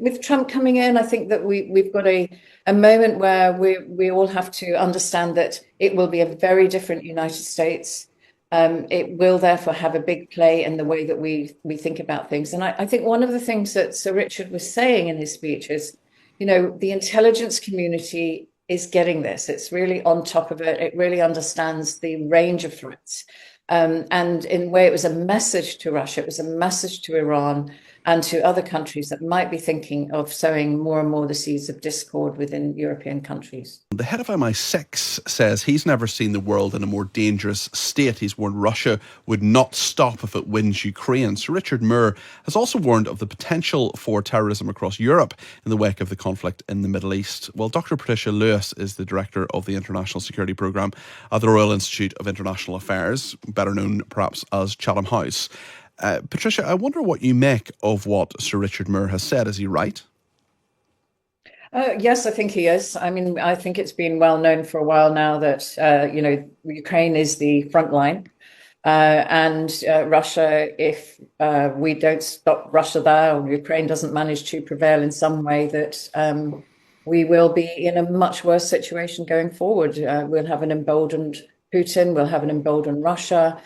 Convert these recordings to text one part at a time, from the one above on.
with Trump coming in, I think that we've got a moment where we all have to understand that it will be a very different United States. It will therefore have a big play in the way that we think about things. And I think one of the things that Sir Richard was saying in his speech is, the intelligence community is getting this. It's really on top of it. It really understands the range of threats. And in a way, it was a message to Russia, it was a message to Iran and to other countries that might be thinking of sowing more and more the seeds of discord within European countries. The head of MI6 says he's never seen the world in a more dangerous state. He's warned Russia would not stop if it wins Ukraine. Sir Richard Moore has also warned of the potential for terrorism across Europe in the wake of the conflict in the Middle East. Well, Dr. Patricia Lewis is the director of the International Security Programme at the Royal Institute of International Affairs, better known perhaps as Chatham House. Patricia, I wonder what you make of what Sir Richard Moore has said. Is he right? Yes, I think he is. I mean, I think it's been well known for a while now that, Ukraine is the front line. And Russia, if we don't stop Russia there, or Ukraine doesn't manage to prevail in some way, that we will be in a much worse situation going forward. We'll have an emboldened Putin, we'll have an emboldened Russia.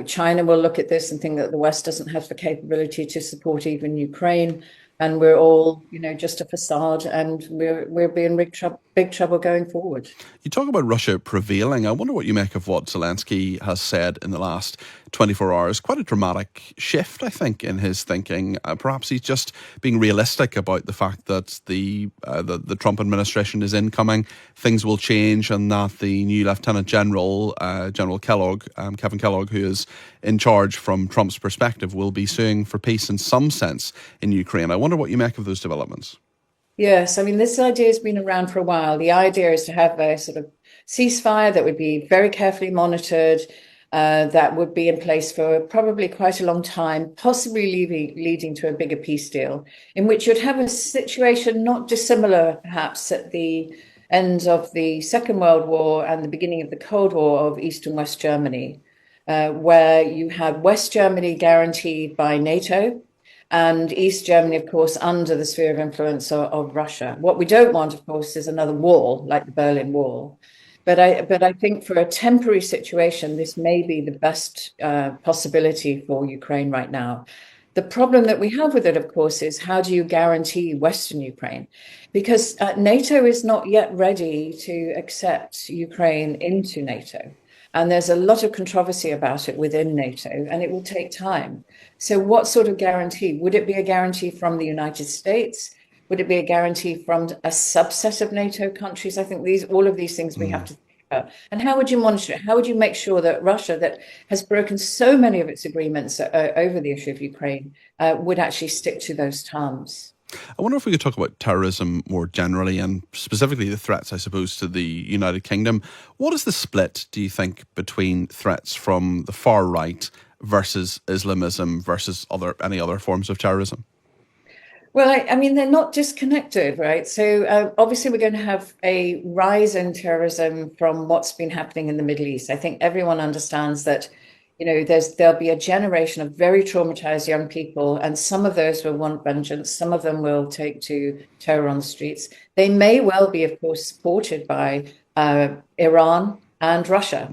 China will look at this and think that the West doesn't have the capability to support even Ukraine. And we're all, just a facade, and we're being big trouble going forward. You talk about Russia prevailing. I wonder what you make of what Zelensky has said in the last 24 hours. Quite a dramatic shift, I think, in his thinking. Perhaps he's just being realistic about the fact that the Trump administration is incoming, things will change, and that the new Lieutenant General, General Kellogg, Kevin Kellogg, who is in charge from Trump's perspective, will be suing for peace in some sense in Ukraine. I wonder what you make of those developments. Yes, I mean, this idea has been around for a while. The idea is to have a sort of ceasefire that would be very carefully monitored, that would be in place for probably quite a long time, possibly leading to a bigger peace deal, in which you'd have a situation not dissimilar, perhaps, at the end of the Second World War and the beginning of the Cold War of East and West Germany, where you had West Germany guaranteed by NATO, and East Germany, of course, under the sphere of influence of Russia. What we don't want, of course, is another wall like the Berlin Wall. But I think for a temporary situation, this may be the best possibility for Ukraine right now. The problem that we have with it, of course, is how do you guarantee Western Ukraine? Because NATO is not yet ready to accept Ukraine into NATO. And there's a lot of controversy about it within NATO, and it will take time. So what sort of guarantee? Would it be a guarantee from the United States? Would it be a guarantee from a subset of NATO countries? I think all of these things we have to think about. And how would you monitor it? How would you make sure that Russia, that has broken so many of its agreements over the issue of Ukraine, would actually stick to those terms? I wonder if we could talk about terrorism more generally, and specifically the threats, I suppose, to the United Kingdom. What is the split, do you think, between threats from the far right versus Islamism versus any other forms of terrorism? Well, I mean, they're not disconnected, right? So obviously, we're going to have a rise in terrorism from what's been happening in the Middle East. I think everyone understands that, there'll be a generation of very traumatized young people, and some of those will want vengeance. Some of them will take to terror on the streets. They may well be, of course, supported by Iran and Russia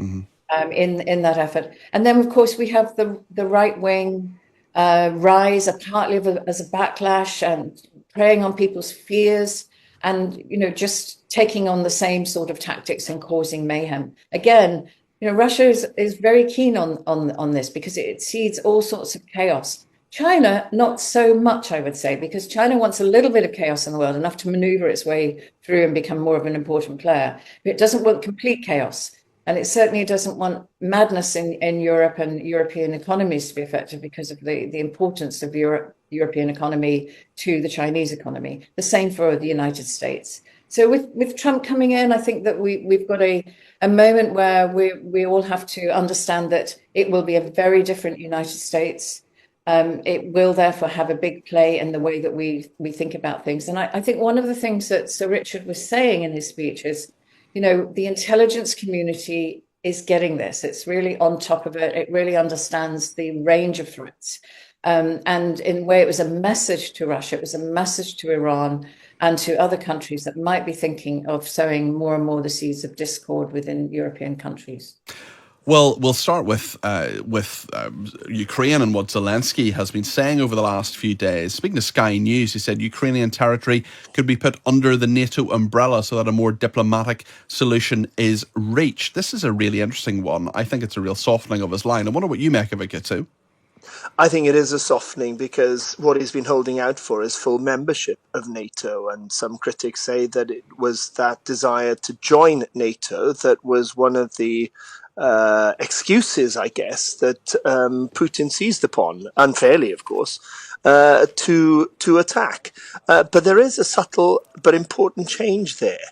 in that effort. And then, of course, we have the right wing rise, partly as a backlash and preying on people's fears, and just taking on the same sort of tactics and causing mayhem. Again, Russia is very keen on this because it seeds all sorts of chaos. China, not so much, I would say, because China wants a little bit of chaos in the world, enough to maneuver its way through and become more of an important player. But it doesn't want complete chaos. And it certainly doesn't want madness in Europe and European economies to be affected because of the importance of the European economy to the Chinese economy. The same for the United States. So with Trump coming in, I think that we've got a moment where we all have to understand that it will be a very different United States. It will therefore have a big play in the way that we think about things. And I think one of the things that Sir Richard was saying in his speech is, the intelligence community is getting this. It's really on top of it. It really understands the range of threats. And in a way, it was a message to Russia, it was a message to Iran and to other countries that might be thinking of sowing more and more the seeds of discord within European countries. Well, we'll start with Ukraine and what Zelensky has been saying over the last few days. Speaking to Sky News, he said Ukrainian territory could be put under the NATO umbrella so that a more diplomatic solution is reached. This is a really interesting one. I think it's a real softening of his line. I wonder what you make of it, Gitu. I think it is a softening because what he's been holding out for is full membership of NATO. And some critics say that it was that desire to join NATO that was one of the excuses, I guess, that Putin seized upon, unfairly, of course, to attack. But there is a subtle but important change there.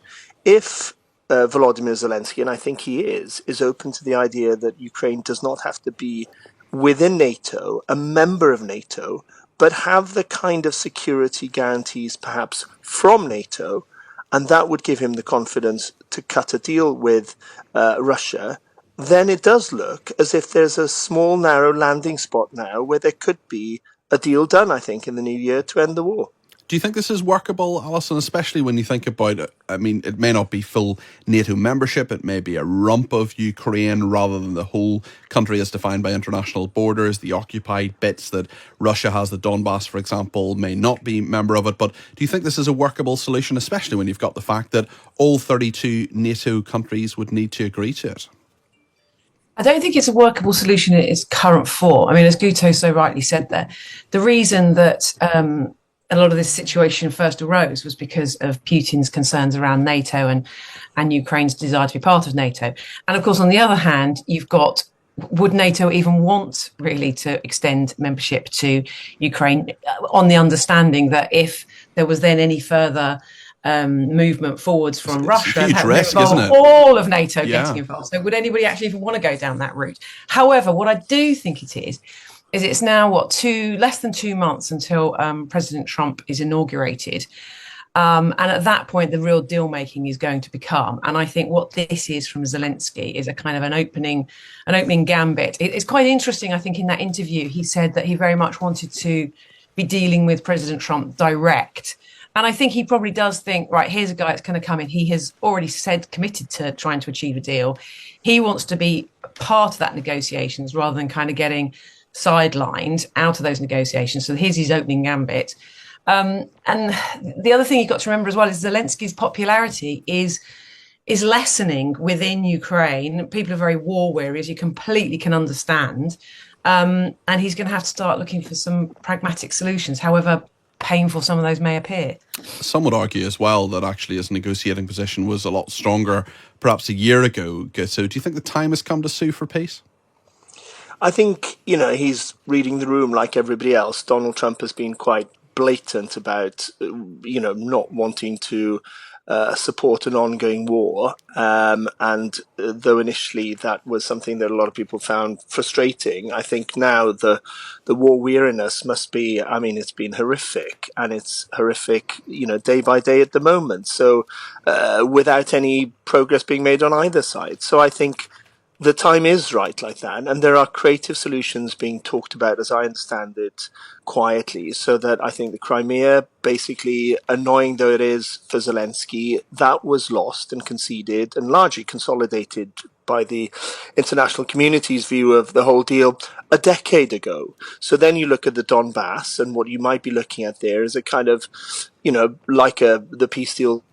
If Volodymyr Zelensky, and I think he is open to the idea that Ukraine does not have to be within NATO, a member of NATO, but have the kind of security guarantees perhaps from NATO, and that would give him the confidence to cut a deal with Russia, then it does look as if there's a small, narrow landing spot now where there could be a deal done, I think, in the new year to end the war. Do you think this is workable, Alison, especially when you think about it? I mean, it may not be full NATO membership. It may be a rump of Ukraine rather than the whole country as defined by international borders. The occupied bits that Russia has, the Donbass, for example, may not be member of it. But do you think this is a workable solution, especially when you've got the fact that all 32 NATO countries would need to agree to it? I don't think it's a workable solution in its current form. I mean, as Guto so rightly said there, the reason that a lot of this situation first arose was because of Putin's concerns around NATO and Ukraine's desire to be part of NATO. And of course, on the other hand, you've got, would NATO even want really to extend membership to Ukraine on the understanding that if there was then any further movement forwards from Russia, a huge risk, isn't it? All of NATO getting involved. So would anybody actually even want to go down that route? However, what I do think it is it's now less than 2 months until President Trump is inaugurated. And at that point, the real deal making is going to become. And I think what this is from Zelensky is a kind of an opening gambit. It's quite interesting. I think in that interview, he said that he very much wanted to be dealing with President Trump direct. And I think he probably does think, right, here's a guy that's going to come in. He has already committed to trying to achieve a deal. He wants to be part of that negotiations rather than kind of getting sidelined out of those negotiations. So here's his opening gambit. And the other thing you've got to remember as well is Zelensky's popularity is lessening within Ukraine. People are very war weary, as you completely can understand. And he's going to have to start looking for some pragmatic solutions, however painful some of those may appear. Some would argue as well that actually his negotiating position was a lot stronger perhaps a year ago. So do you think the time has come to sue for peace? I think, he's reading the room like everybody else. Donald Trump has been quite blatant about, not wanting to support an ongoing war. And though initially that was something that a lot of people found frustrating, I think now the war weariness must be, it's been horrific, and it's horrific, day by day at the moment. So without any progress being made on either side. So I think the time is right like that, and there are creative solutions being talked about, as I understand it, quietly, so that I think the Crimea, basically, annoying though it is for Zelensky, that was lost and conceded and largely consolidated by the international community's view of the whole deal a decade ago. So then you look at the Donbass, and what you might be looking at there is a kind of, like the peace deal,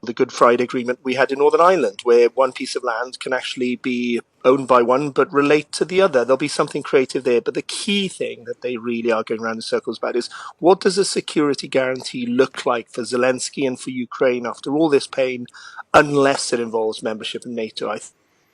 the Good Friday Agreement we had in Northern Ireland, where one piece of land can actually be owned by one but relate to the other. There'll be something creative there. But the key thing that they really are going around in circles about is, what does a security guarantee look like for Zelensky and for Ukraine after all this pain, unless it involves membership in NATO? I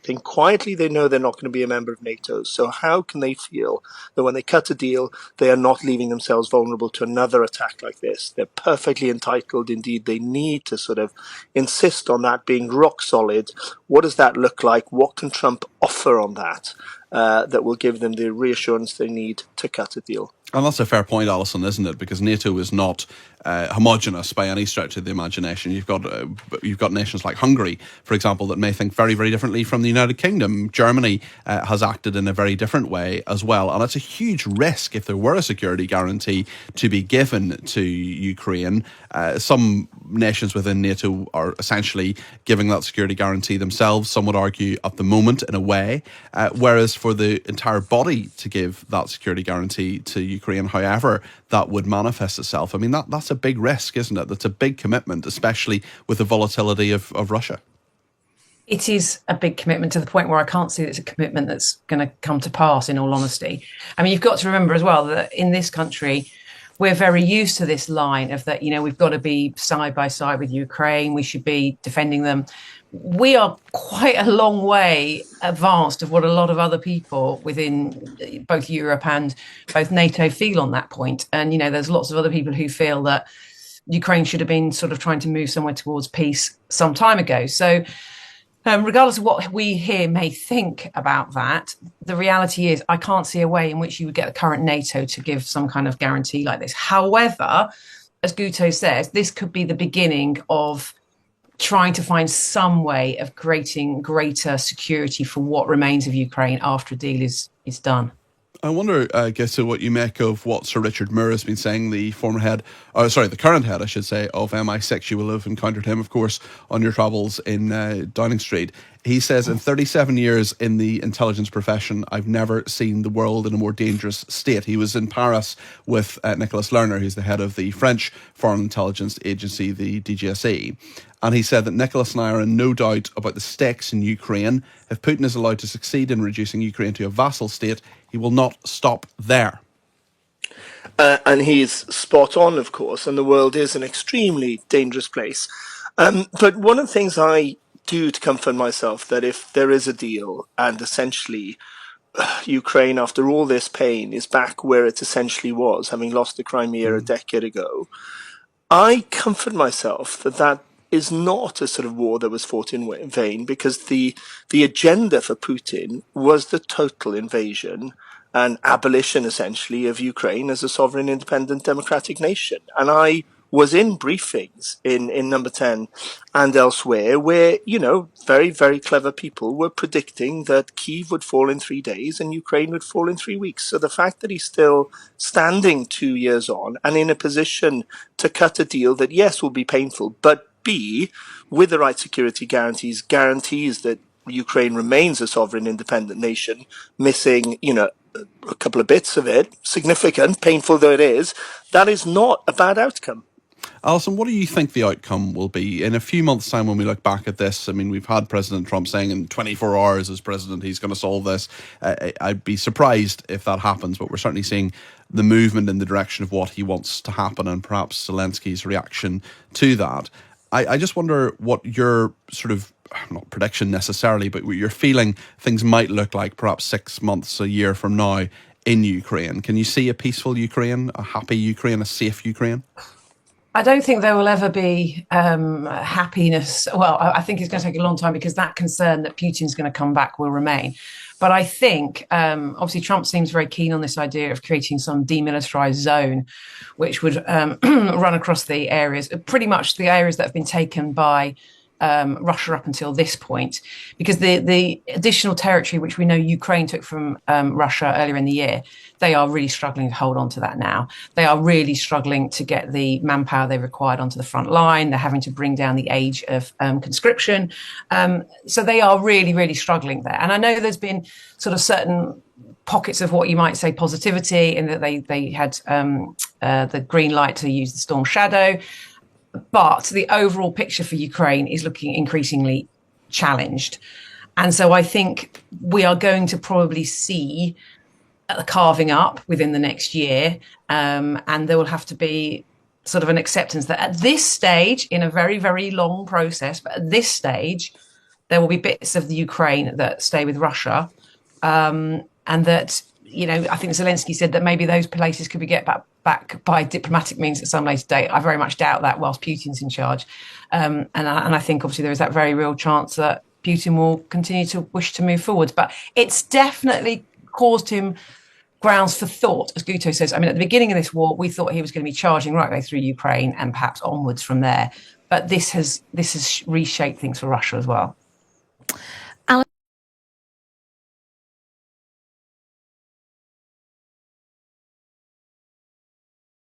think quietly they know they're not going to be a member of NATO. So how can they feel that when they cut a deal, they are not leaving themselves vulnerable to another attack like this? They're perfectly entitled. Indeed, they need to sort of insist on that being rock solid. What does that look like? What can Trump offer on that? that will give them the reassurance they need to cut a deal. And that's a fair point, Alison, isn't it? Because NATO is not homogenous by any stretch of the imagination. You've got nations like Hungary, for example, that may think very, very differently from the United Kingdom. Germany has acted in a very different way as well. And it's a huge risk if there were a security guarantee to be given to Ukraine. Some nations within NATO are essentially giving that security guarantee themselves, some would argue, at the moment, in a way. Whereas for the entire body to give that security guarantee to Ukraine, however that would manifest itself, I mean, that's a big risk, isn't it? That's a big commitment, especially with the volatility of Russia. It is a big commitment to the point where I can't see that it's a commitment that's going to come to pass, in all honesty. I mean, you've got to remember as well that in this country, we're very used to this line of that, we've got to be side by side with Ukraine. We should be defending them. We are quite a long way advanced of what a lot of other people within both Europe and both NATO feel on that point. And, there's lots of other people who feel that Ukraine should have been sort of trying to move somewhere towards peace some time ago. So regardless of what we here may think about that, the reality is I can't see a way in which you would get the current NATO to give some kind of guarantee like this. However, as Guto says, this could be the beginning of trying to find some way of creating greater security for what remains of Ukraine after a deal is done. I wonder, Guto, what you make of what Sir Richard Moore has been saying, the current head, I should say, of MI6. You will have encountered him, of course, on your travels in Downing Street. He says, in 37 years in the intelligence profession, I've never seen the world in a more dangerous state. He was in Paris with Nicolas Lerner, who's the head of the French Foreign Intelligence Agency, the DGSE. And he said that Nicolas and I are in no doubt about the stakes in Ukraine. If Putin is allowed to succeed in reducing Ukraine to a vassal state, he will not stop there. And he's spot on, of course, and the world is an extremely dangerous place. But one of the things I do to comfort myself, that if there is a deal and essentially Ukraine, after all this pain, is back where it essentially was, having lost the Crimea a decade ago, I comfort myself that is not a sort of war that was fought in vain, because the agenda for Putin was the total invasion and abolition, essentially, of Ukraine as a sovereign, independent, democratic nation. And I was in briefings in Number 10 and elsewhere where, very, very clever people were predicting that Kyiv would fall in 3 days and Ukraine would fall in 3 weeks. So the fact that he's still standing 2 years on and in a position to cut a deal that, yes, will be painful, but B, with the right security guarantees that Ukraine remains a sovereign, independent nation, missing, a couple of bits of it, significant, painful though it is, that is not a bad outcome. Alison, what do you think the outcome will be in a few months' time when we look back at this? I mean, we've had President Trump saying in 24 hours as president he's going to solve this. I'd be surprised if that happens, but we're certainly seeing the movement in the direction of what he wants to happen and perhaps Zelensky's reaction to that. I just wonder what your sort of, not prediction necessarily, but what you're feeling things might look like perhaps 6 months, a year from now in Ukraine. Can you see a peaceful Ukraine, a happy Ukraine, a safe Ukraine? I don't think there will ever be happiness. Well, I think it's going to take a long time because that concern that Putin's going to come back will remain. But I think, obviously, Trump seems very keen on this idea of creating some demilitarized zone, which would run across the areas, pretty much the areas that have been taken by Russia up until this point, because the additional territory which we know Ukraine took from Russia earlier in the year, they are really struggling to hold on to that now. They are really struggling to get the manpower they required onto the front line. They're having to bring down the age of conscription. So they are really, really struggling there. And I know there's been sort of certain pockets of what you might say positivity in that they had the green light to use the Storm Shadow. But the overall picture for Ukraine is looking increasingly challenged. And so I think we are going to probably see a carving up within the next year. And there will have to be sort of an acceptance that at this stage, in a very, very long process, but at this stage, there will be bits of the Ukraine that stay with Russia. And that, I think Zelensky said that maybe those places could be get back by diplomatic means at some later date. I very much doubt that whilst Putin's in charge. And I think obviously there is that very real chance that Putin will continue to wish to move forward. But it's definitely caused him grounds for thought, as Guto says. I mean, at the beginning of this war, we thought he was going to be charging right way through Ukraine and perhaps onwards from there. But this has reshaped things for Russia as well.